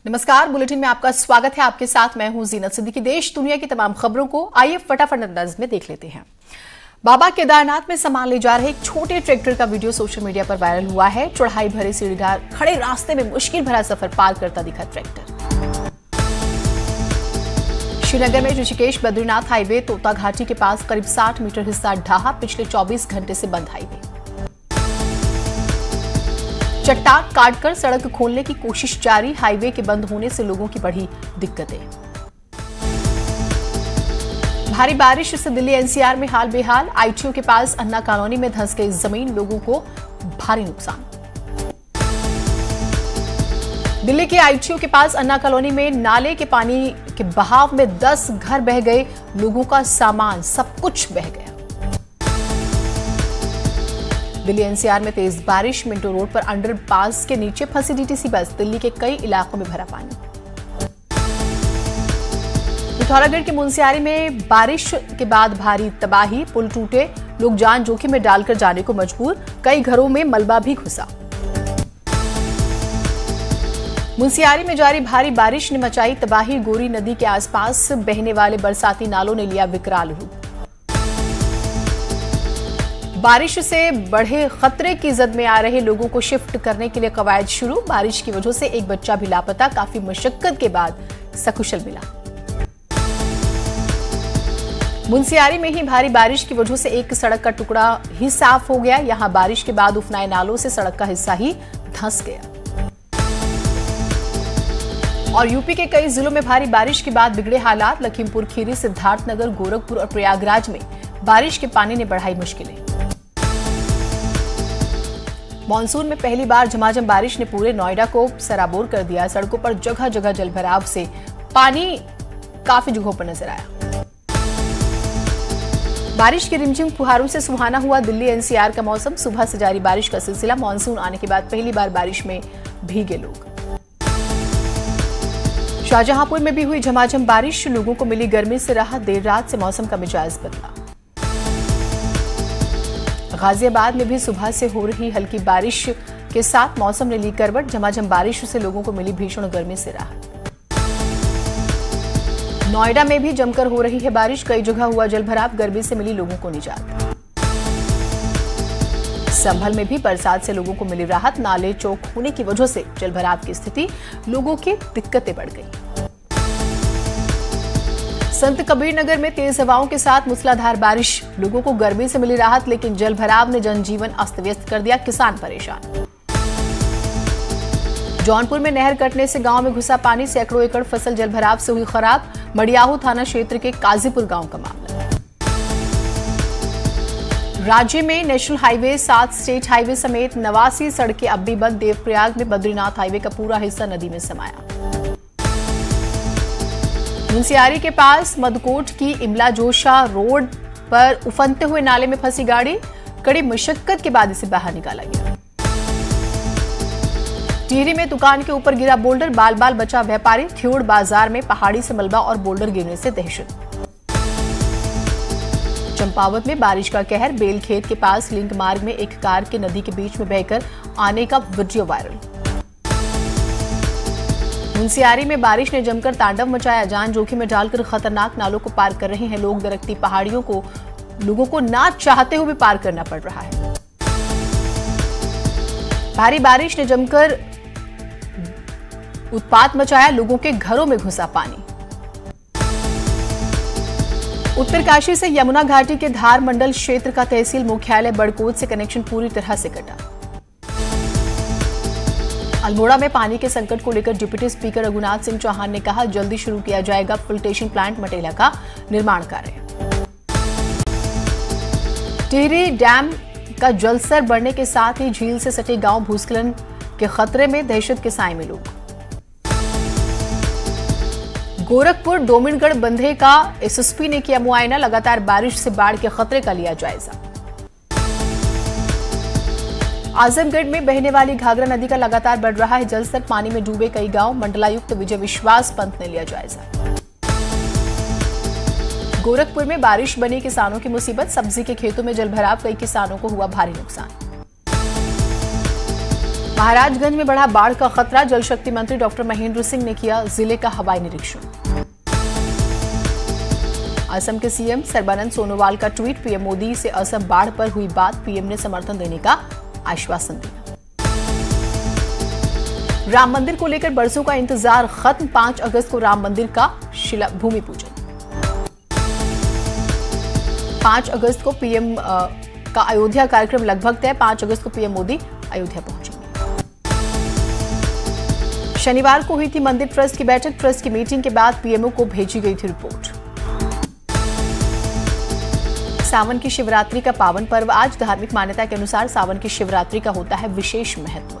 नमस्कार, बुलेटिन में आपका स्वागत है। आपके साथ मैं हूं जीनत सिद्दीकी। देश दुनिया की तमाम खबरों को आइए फटाफट अंदाज में देख लेते हैं। बाबा केदारनाथ में सामान ले जा रहे एक छोटे ट्रैक्टर का वीडियो सोशल मीडिया पर वायरल हुआ है। चढ़ाई भरे सीढ़ीदार खड़े रास्ते में मुश्किल भरा सफर पार करता दिखा ट्रैक्टर। श्रीनगर में ऋषिकेश बद्रीनाथ हाईवे तोता घाटी के पास करीब 60 मीटर हिस्सा ढहा, पिछले 24 घंटे से बंद हाईवे। चट्टान काटकर सड़क खोलने की कोशिश जारी, हाईवे के बंद होने से लोगों की बढ़ी दिक्कतें। भारी बारिश से दिल्ली एनसीआर में हाल बेहाल, आईटीओ के पास अन्ना कॉलोनी में धंस गई जमीन, लोगों को भारी नुकसान। दिल्ली के आईटीओ के पास अन्ना कॉलोनी में नाले के पानी के बहाव में 10 घर बह गए, लोगों का सामान सब कुछ बह गया। दिल्ली एनसीआर में तेज बारिश, मिंटो रोड पर अंडरपास के नीचे फंसी डीटीसी बस, दिल्ली के कई इलाकों में भरा पानी। पिथौरागढ़ के मुनस्यारी में बारिश के बाद भारी तबाही, पुल टूटे, लोग जान जोखिम में डालकर जाने को मजबूर, कई घरों में मलबा भी घुसा। मुनस्यारी में जारी भारी बारिश ने मचाई तबाही, गोरी नदी के आसपास बहने वाले बरसाती नालों ने लिया विकराल रूप। बारिश से बढ़े खतरे की जद में आ रहे लोगों को शिफ्ट करने के लिए कवायद शुरू, बारिश की वजह से एक बच्चा भी लापता, काफी मशक्कत के बाद सकुशल मिला। मुनस्यारी में ही भारी बारिश की वजह से एक सड़क का टुकड़ा ही साफ हो गया, यहां बारिश के बाद उफनाए नालों से सड़क का हिस्सा ही धंस गया। और यूपी के कई जिलों में भारी बारिश के बाद बिगड़े हालात, लखीमपुर खीरी, सिद्धार्थनगर, गोरखपुर और प्रयागराज में बारिश के पानी ने बढ़ाई मुश्किलें। मॉनसून में पहली बार झमाझम बारिश ने पूरे नोएडा को सराबोर कर दिया, सड़कों पर जगह जगह जलभराव से पानी काफी जगहों पर नजर आया। बारिश की रिमझिम फुहारों से सुहाना हुआ दिल्ली एनसीआर का मौसम, सुबह से जारी बारिश का सिलसिला, मॉनसून आने के बाद पहली बार बारिश में भीगे लोग। शाहजहांपुर में भी हुई झमाझम बारिश, लोगों को मिली गर्मी से राहत, देर रात से मौसम का मिजाज बदला। गाजियाबाद में भी सुबह से हो रही हल्की बारिश के साथ मौसम ने ली करवट, झमाझम बारिश से लोगों को मिली भीषण गर्मी से राहत। नोएडा में भी जमकर हो रही है बारिश, कई जगह हुआ जलभराव, गर्मी से मिली लोगों को निजात। संभल में भी बरसात से लोगों को मिली राहत, नाले चौक होने की वजह से जलभराव की स्थिति, लोगों की दिक्कतें बढ़ गई। संत कबीर नगर में तेज हवाओं के साथ मूसलाधार बारिश, लोगों को गर्मी से मिली राहत, लेकिन जलभराव ने जनजीवन अस्त व्यस्त कर दिया, किसान परेशान। जौनपुर में नहर कटने से गांव में घुसा पानी, सैकड़ों एकड़ फसल जलभराव से हुई खराब, मडियाहू थाना क्षेत्र के काजीपुर गांव का मामला। राज्य में नेशनल हाईवे 7 स्टेट हाईवे समेत 89 सड़कें अब भी बंद, देवप्रयाग में बद्रीनाथ हाईवे का पूरा हिस्सा नदी में समाया। मुनस्यारी के पास मदकोट की इमला जोशा रोड पर उफनते हुए नाले में फंसी गाड़ी, कड़ी मशक्कत के बाद इसे बाहर निकाला गया। टिहरी में दुकान के ऊपर गिरा बोल्डर, बाल बाल बचा व्यापारी, थ्योड़ बाजार में पहाड़ी से मलबा और बोल्डर गिरने से दहशत। चंपावत में बारिश का कहर, बेलखेत के पास लिंक मार्ग में एक कार के नदी के बीच में बहकर आने का वीडियो वायरल। मुनस्यारी में बारिश ने जमकर तांडव मचाया, जान जोखिम में डालकर खतरनाक नालों को पार कर रहे हैं लोग, दरकती पहाड़ियों को लोगों को ना चाहते हुए पार करना पड़ रहा है। भारी बारिश ने जमकर उत्पात मचाया, लोगों के घरों में घुसा पानी। उत्तरकाशी से यमुना घाटी के धार मंडल क्षेत्र का तहसील मुख्यालय बड़कोट से कनेक्शन पूरी तरह से कटा। अल्मोड़ा में पानी के संकट को लेकर डिप्टी स्पीकर रघुनाथ सिंह चौहान ने कहा, जल्दी शुरू किया जाएगा फिल्ट्रेशन प्लांट मटेला का निर्माण कार्य। टिहरी डैम का जलस्तर बढ़ने के साथ ही झील से सटे गांव भूस्खलन के खतरे में, दहशत के साए में लोग। गोरखपुर डोमिनगढ़ बंधे का एसएसपी ने किया मुआयना, लगातार बारिश से बाढ़ के खतरे का लिया जायजा। आजमगढ़ में बहने वाली घाघरा नदी का लगातार बढ़ रहा है जलस्तर, पानी में डूबे कई गांव, मंडलायुक्त विजय विश्वास पंत ने लिया जायजा। गोरखपुर में बारिश बनी किसानों की मुसीबत, सब्जी के खेतों में जलभराव, कई किसानों को हुआ भारी नुकसान। महाराजगंज में बढ़ा बाढ़ का खतरा, जल शक्ति मंत्री डॉक्टर महेंद्र सिंह ने किया जिले का हवाई निरीक्षण। असम के सीएम सर्बानंद सोनोवाल का ट्वीट, पीएम मोदी से असम बाढ़ पर हुई बात, पीएम ने समर्थन देने का आश्वासन दिया। राम मंदिर को लेकर बरसों का इंतजार खत्म, 5 अगस्त को राम मंदिर का भूमि पूजन। 5 अगस्त को पीएम का अयोध्या कार्यक्रम लगभग तय, 5 अगस्त को पीएम मोदी अयोध्या पहुंचेंगे। शनिवार को हुई थी मंदिर ट्रस्ट की बैठक, ट्रस्ट की मीटिंग के बाद पीएमओ को भेजी गई थी रिपोर्ट। सावन की शिवरात्रि का पावन पर्व आज, धार्मिक मान्यता के अनुसार सावन की शिवरात्रि का होता है विशेष महत्व।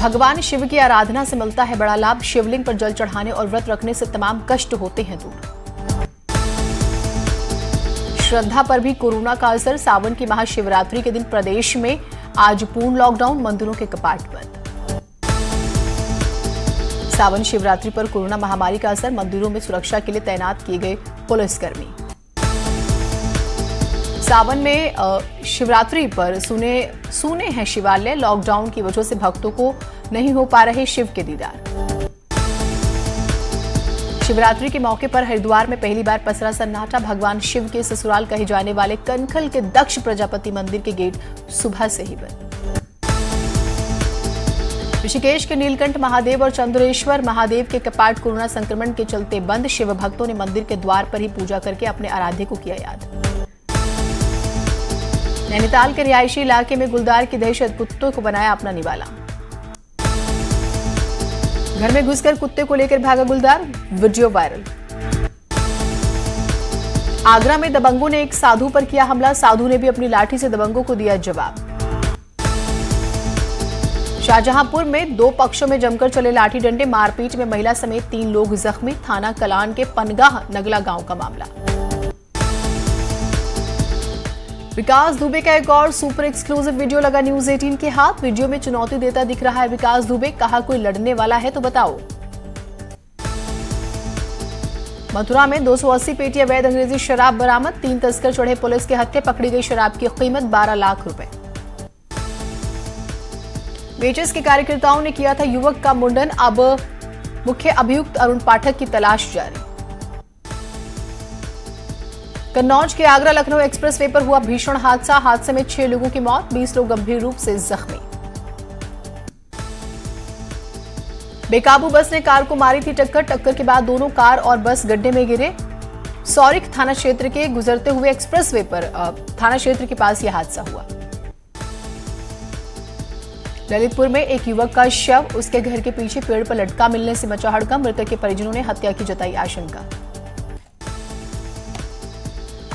भगवान शिव की आराधना से मिलता है बड़ा लाभ, शिवलिंग पर जल चढ़ाने और व्रत रखने से तमाम कष्ट होते हैं दूर। श्रद्धा पर भी कोरोना का असर, सावन की महाशिवरात्रि के दिन प्रदेश में आज पूर्ण लॉकडाउन, मंदिरों के कपाट बंद। सावन शिवरात्रि पर कोरोना महामारी का असर, मंदिरों में सुरक्षा के लिए तैनात किए गए पुलिसकर्मी। सावन में शिवरात्रि पर सूने हैं शिवालय, लॉकडाउन की वजह से भक्तों को नहीं हो पा रहे शिव के दीदार। शिवरात्रि के मौके पर हरिद्वार में पहली बार पसरा सन्नाटा, भगवान शिव के ससुराल कहे जाने वाले कनखल के दक्ष प्रजापति मंदिर के गेट सुबह से ही बंद। ऋषिकेश के नीलकंठ महादेव और चंद्रेश्वर महादेव के कपाट कोरोना संक्रमण के चलते बंद, शिव भक्तों ने मंदिर के द्वार पर ही पूजा करके अपने आराध्य को किया याद। नैनीताल के रिहायशी इलाके में गुलदार की दहशत, कुत्तों को बनाया अपना निवाला। घर में घुसकर कुत्ते को लेकर भागा गुलदार, वीडियो वायरल। आगरा में दबंगों ने एक साधु पर किया हमला, साधु ने भी अपनी लाठी से दबंगों को दिया जवाब। शाहजहांपुर में 2 पक्षों में जमकर चले लाठी डंडे, मारपीट में महिला समेत 3 लोग जख्मी, थाना कलान के पनगाह नगला गांव का मामला। विकास दुबे का एक और सुपर एक्सक्लूसिव वीडियो लगा न्यूज 18 के हाथ, वीडियो में चुनौती देता दिख रहा है विकास दुबे, कहा कोई लड़ने वाला है तो बताओ। मथुरा में 280 पेटी अवैध अंग्रेजी शराब बरामद, 3 तस्कर चढ़े पुलिस के हत्थे, पकड़ी गई शराब की कीमत 12 लाख रुपए। वेचेस के कार्यकर्ताओं ने किया था युवक का मुंडन, अब मुख्य अभियुक्त अरुण पाठक की तलाश जारी। कन्नौज के आगरा लखनऊ एक्सप्रेसवे पर हुआ भीषण हादसा, हादसे में 6 लोगों की मौत, 20 लोग गंभीर रूप से जख्मी। बेकाबू बस ने कार को मारी थी टक्कर, टक्कर के बाद दोनों कार और बस गड्ढे में गिरे। सौरिक थाना क्षेत्र के गुजरते हुए एक्सप्रेसवे पर थाना क्षेत्र के पास यह हादसा हुआ। ललितपुर में एक युवक का शव, उसके घर के पीछे पेड़ पर लटका मिलने से मचा हड़कंप, मृतक के परिजनों ने हत्या की जताई आशंका।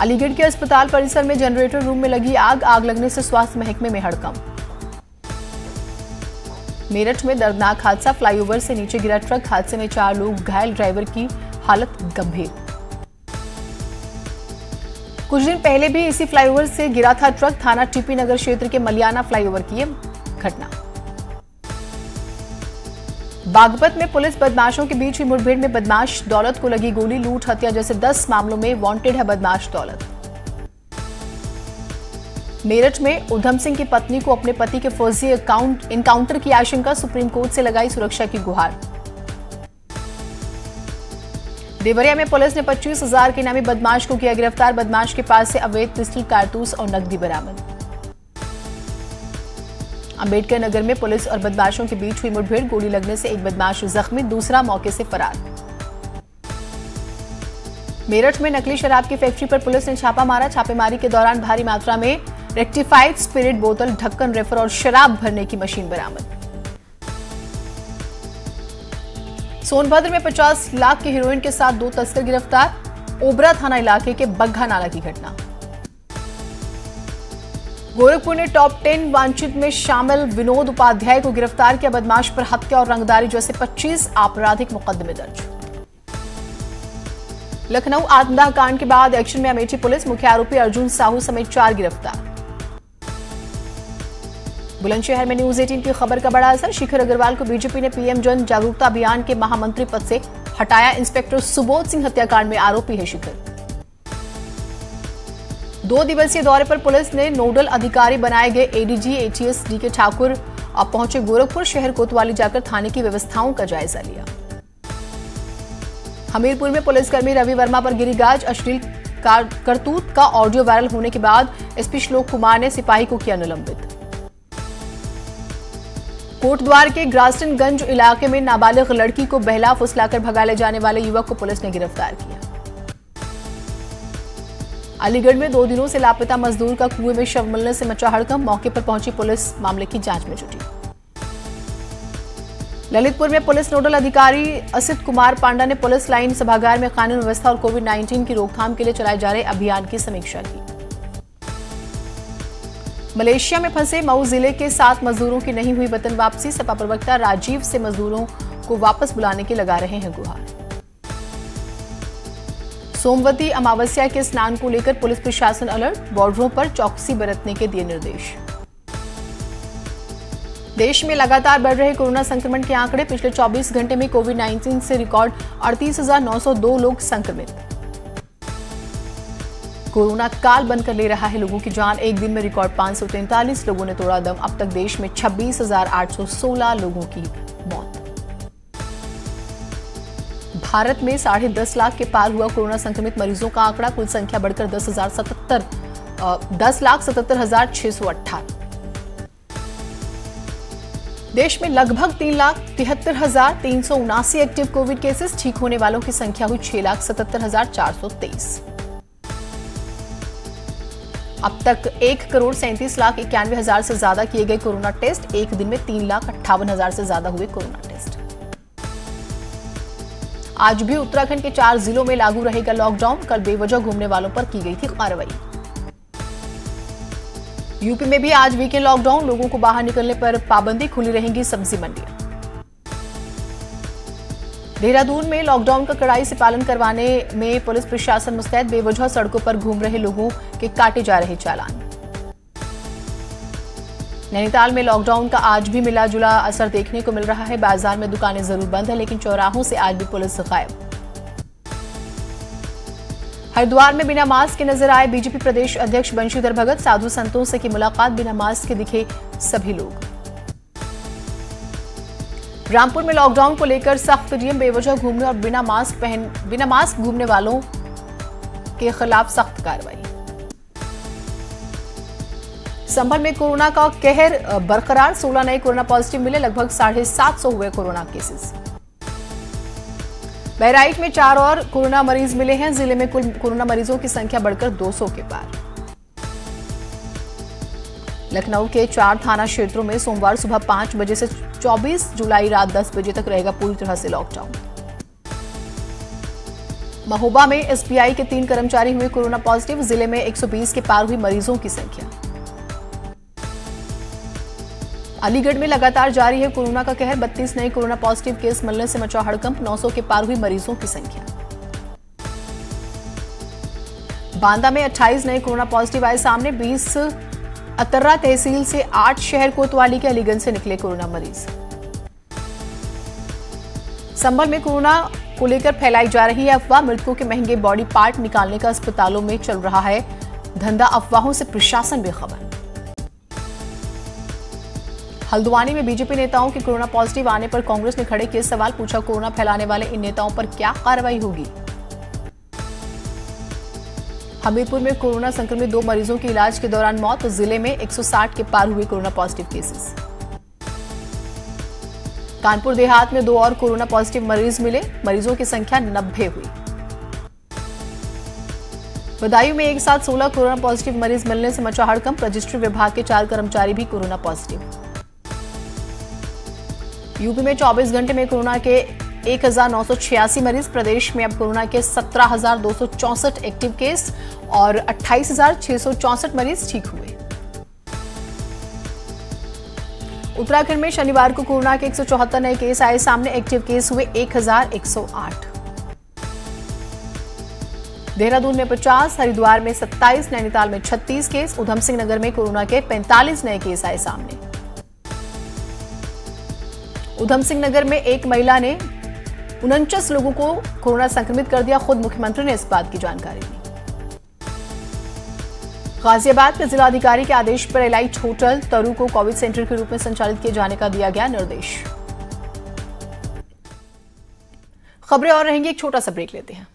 अलीगढ़ के अस्पताल परिसर में जनरेटर रूम में लगी आग, आग लगने से स्वास्थ्य महकमे में हड़कंप। मेरठ में दर्दनाक हादसा, फ्लाईओवर से नीचे गिरा ट्रक, हादसे में 4 लोग घायल, ड्राइवर की हालत गंभीर। कुछ दिन पहले भी इसी फ्लाईओवर से गिरा था ट्रक, थाना टीपी नगर क्षेत्र के मलियाना फ्लाईओवर की घटना। बागपत में पुलिस बदमाशों के बीच हुई मुठभेड़ में बदमाश दौलत को लगी गोली, लूट हत्या जैसे 10 मामलों में वांटेड है बदमाश दौलत। मेरठ में उधम सिंह की पत्नी को अपने पति के फर्जी इनकाउंटर की आशंका, सुप्रीम कोर्ट से लगाई सुरक्षा की गुहार। देवरिया में पुलिस ने 25,000 के इनामी बदमाश को किया गिरफ्तार, बदमाश के पास से अवैध पिस्टल, कारतूस और नकदी बरामद। अंबेडकर नगर में पुलिस और बदमाशों के बीच हुई मुठभेड़, गोली लगने से एक बदमाश जख्मी, दूसरा मौके से फरार। मेरठ में नकली शराब की फैक्ट्री पर पुलिस ने छापा मारा, छापेमारी के दौरान भारी मात्रा में रेक्टिफाइड स्पिरिट बोतल, ढक्कन, रेफर और शराब भरने की मशीन बरामद। सोनभद्र में 50 लाख की हेरोइन के साथ 2 तस्कर गिरफ्तार, ओबरा थाना इलाके के बग्घा नाला की घटना। गोरखपुर ने टॉप 10 वांछित में शामिल विनोद उपाध्याय को गिरफ्तार किया, बदमाश पर हत्या और रंगदारी जैसे 25 आपराधिक मुकदमे दर्ज। लखनऊ आत्मदाह कांड के बाद एक्शन में अमेठी पुलिस, मुख्य आरोपी अर्जुन साहू समेत 4 गिरफ्तार। बुलंदशहर में न्यूज 18 की खबर का बड़ा असर, शिखर अग्रवाल को बीजेपी ने पीएम जन जागरूकता अभियान के महामंत्री पद से हटाया, इंस्पेक्टर सुबोध सिंह हत्याकांड में आरोपी है शिखर। 2 दिवसीय दौरे पर पुलिस ने नोडल अधिकारी बनाए गए एडीजी एटीएस डीके ठाकुर अब पहुंचे गोरखपुर शहर कोतवाली जाकर थाने की व्यवस्थाओं का जायजा लिया। हमीरपुर में पुलिसकर्मी रवि वर्मा पर गिरी गाज, अश्लील करतूत का ऑडियो वायरल होने के बाद एसपी श्लोक कुमार ने सिपाही को किया निलंबित। कोटद्वार के ग्रास्टनगंज इलाके में नाबालिग लड़की को बहला फुसलाकर भगा ले जाने वाले युवक को पुलिस ने गिरफ्तार किया। अलीगढ़ में 2 दिनों से लापता मजदूर का कुएं में शव मिलने से मचा हड़कंप, मौके पर पहुंची पुलिस मामले की जांच में जुटी। ललितपुर में पुलिस नोडल अधिकारी असित कुमार पांडा ने पुलिस लाइन सभागार में कानून व्यवस्था और कोविड-19 की रोकथाम के लिए चलाए जा रहे अभियान की समीक्षा की। मलेशिया में फंसे मऊ जिले के 7 मजदूरों की नहीं हुई वतन वापसी, सपा प्रवक्ता राजीव से मजदूरों को वापस बुलाने की लगा रहे हैं गुहार। सोमवती अमावस्या के स्नान को लेकर पुलिस प्रशासन अलर्ट, बॉर्डरों पर चौकसी बरतने के दिए निर्देश। देश में लगातार बढ़ रहे कोरोना संक्रमण के आंकड़े, पिछले 24 घंटे में कोविड-19 से रिकॉर्ड 38,902 लोग संक्रमित। कोरोना काल बनकर ले रहा है लोगों की जान, एक दिन में रिकॉर्ड 543 लोगों ने तोड़ा दम, अब तक देश में 26,816 लोगों की मौत। भारत में 10.5 लाख के पार हुआ कोरोना संक्रमित मरीजों का आंकड़ा, कुल संख्या बढ़कर 10,77,618। देश में लगभग 3,73,379 एक्टिव कोविड केसेस, ठीक होने वालों की संख्या हुई 6,77,423। अब तक 1,37,91,000 से ज्यादा किए गए कोरोना टेस्ट, एक दिन में 3,58,000 से ज्यादा हुए कोरोना टेस्ट। आज भी उत्तराखंड के 4 जिलों में लागू रहेगा लॉकडाउन, कल बेवजह घूमने वालों पर की गई थी कार्रवाई। यूपी में भी आज वीकेंड लॉकडाउन, लोगों को बाहर निकलने पर पाबंदी, खुली रहेंगी सब्जी मंडियां। देहरादून में लॉकडाउन का कड़ाई से पालन करवाने में पुलिस प्रशासन मुस्तैद, बेवजह सड़कों पर घूम रहे लोगों के काटे जा रहे चालान। नैनीताल में लॉकडाउन का आज भी मिला जुला असर देखने को मिल रहा है, बाजार में दुकानें जरूर बंद है लेकिन चौराहों से आज भी पुलिस गायब। हरिद्वार में बिना मास्क के नजर आए बीजेपी प्रदेश अध्यक्ष बंशीधर भगत, साधु संतों से की मुलाकात, बिना मास्क के दिखे सभी लोग। रामपुर में लॉकडाउन को लेकर सख्त नियम, बेवजह घूमने और बिना मास्क घूमने वालों के खिलाफ सख्त कार्रवाई। संभल में कोरोना का कहर बरकरार, 16 नए कोरोना पॉजिटिव मिले, लगभग 750 हुए कोरोना केसेस। बहराइच में 4 और कोरोना मरीज मिले हैं, जिले में कुल कोरोना मरीजों की संख्या बढ़कर 200 के पार। लखनऊ के 4 थाना क्षेत्रों में सोमवार सुबह 5 बजे से 24 जुलाई रात 10 बजे तक रहेगा पूरी तरह से लॉकडाउन। महोबा में एसबीआई के 3 कर्मचारी हुए कोरोना पॉजिटिव, जिले में 120 के पार हुई मरीजों की संख्या। अलीगढ़ में लगातार जारी है कोरोना का कहर, 32 नए कोरोना पॉजिटिव केस मिलने से मचा हड़कंप, 900 के पार हुई मरीजों की संख्या। बांदा में 28 नए कोरोना पॉजिटिव आए सामने, 20 अतर्रा तहसील से, 8 शहर कोतवाली के अलीगंज से निकले कोरोना मरीज। संभल में कोरोना को लेकर फैलाई जा रही है अफवाह, मृतकों के महंगे बॉडी पार्ट निकालने का अस्पतालों में चल रहा है धंधा, अफवाहों से प्रशासन बेखबर। हल्द्वानी में बीजेपी नेताओं के कोरोना पॉजिटिव आने पर कांग्रेस ने खड़े किए सवाल, पूछा कोरोना फैलाने वाले इन नेताओं पर क्या कार्रवाई होगी। हमीरपुर में कोरोना संक्रमित 2 मरीजों की इलाज के दौरान मौत, तो जिले में 160 के पार हुए corona positive cases. Kanpur Dehat में 2 और कोरोना पॉजिटिव मरीज मिले, मरीजों की संख्या 90 हुई। बदायूं में एक साथ 16 कोरोना पॉजिटिव मरीज मिलने से मचा हड़कंप, रजिस्ट्री विभाग के 4 कर्मचारी भी कोरोना पॉजिटिव। यूपी में 24 घंटे में कोरोना के 1,986 मरीज, प्रदेश में अब कोरोना के 17,264 एक्टिव केस और 28,664 मरीज ठीक हुए। उत्तराखंड में शनिवार को कोरोना के 174 नए केस आए सामने, एक्टिव केस हुए 1,108। देहरादून में 50, हरिद्वार में 27, नैनीताल में 36 केस, उधम सिंह नगर में कोरोना के 45 नए केस आए सामने। उधम सिंह नगर में एक महिला ने 49 लोगों को कोरोना संक्रमित कर दिया, खुद मुख्यमंत्री ने इस बात की जानकारी दी। गाजियाबाद में जिलाधिकारी के आदेश पर एलाइट होटल तरु को कोविड सेंटर के रूप में संचालित किए जाने का दिया गया निर्देश। खबरें और रहेंगी, एक छोटा सा ब्रेक लेते हैं।